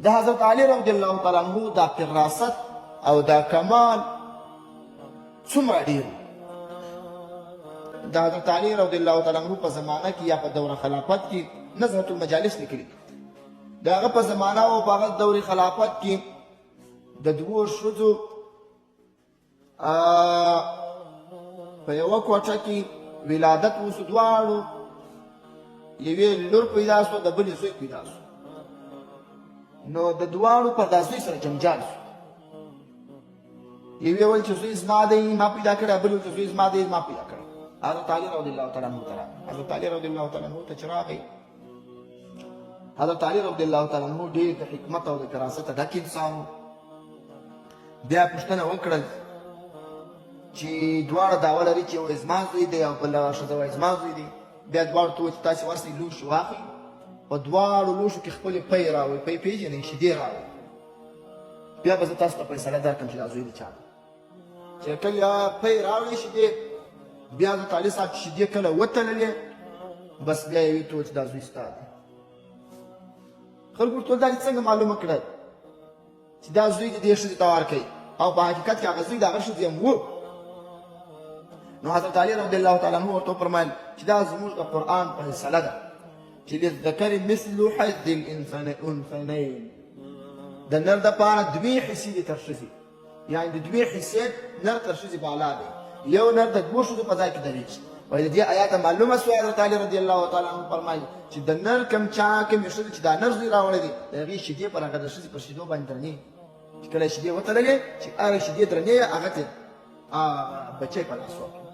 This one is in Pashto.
د حضرت علي رضی الله تعالی عنه دا فراست او دا کمال څومره ډېر د حضرت علي رضی الله تعالی عنه په زمانه کې یا په دوره خلافت کې نزهة المجالس لیکلي د هغه په زمانه او په هغه دورې خلافت کې د دوو ښځو په یوه کوټه کې ولادت وشو دواړو یوې لور پیدا شوه د بلې زوی پیدا شو نو د دواړو په دا زوی سره جنجال شو یوې ویل چې زوی زما دی ما پیدا کړی بل ویل چې زوی زما دی ما پیدا کړی حضرت علي رضی الله تعالی عنه ته حضرت علي رضی الله تعالی عنه ته چې راغی حضرت علي رضی الله تعالی عنه ډېر د حکمت او د فراست ډک انسان و بیا پوښتنه وکړل چې دواړه دعوه لري چې یو زما زوی دی او بله ښځه وایي زما زوی دی بیا دواړو ته وویل چې تاسې ورسئ لوښي واخلئ په دواړو لوښو کې خپلې پۍ راوړئ پۍ پېژنئ شیدې راوړئ بیا به زه تاسو ته فیصله درکړم چې دا زوی د چا دی چې کله پۍ راوړې شیدې بیا حضرت علي صاحب چې شیدې کله وتللې بس بیا یې ویې ته وویل چې دا زوی ستا دی خلکو ورته ویل دا دې څنګه معلومه کړه چې دا زوی د دې ښځې ته ورکوي او په حقیقت کې هغه زوی د هغه ښځې هم و نو حضرت علي رضی الله تعالی عنه ورته وفرمایل چې دا زموږ د قرآن فیصله ده چې للذکر مثل حظ الانثیین د نر دپاره دوې حصې دي تر ښځې یعنې د دوې حصې نر تر ښځې بالا دی یو نر د دوو ښځو په ځای کې درېږي وایي د دې آیاته معلومه سوه حضرت علي رضی الله تعالی عنه فرمایي چې د نر کوم چا کومې ښځې چې دا نر زوی راوړی دی د هغې شیدې پر هغه د ښځې پر شیدو باندې درنې چې کله شیدې وتړلې چې هغه شیدې درنې هغه ته بچی په لاس ورکړي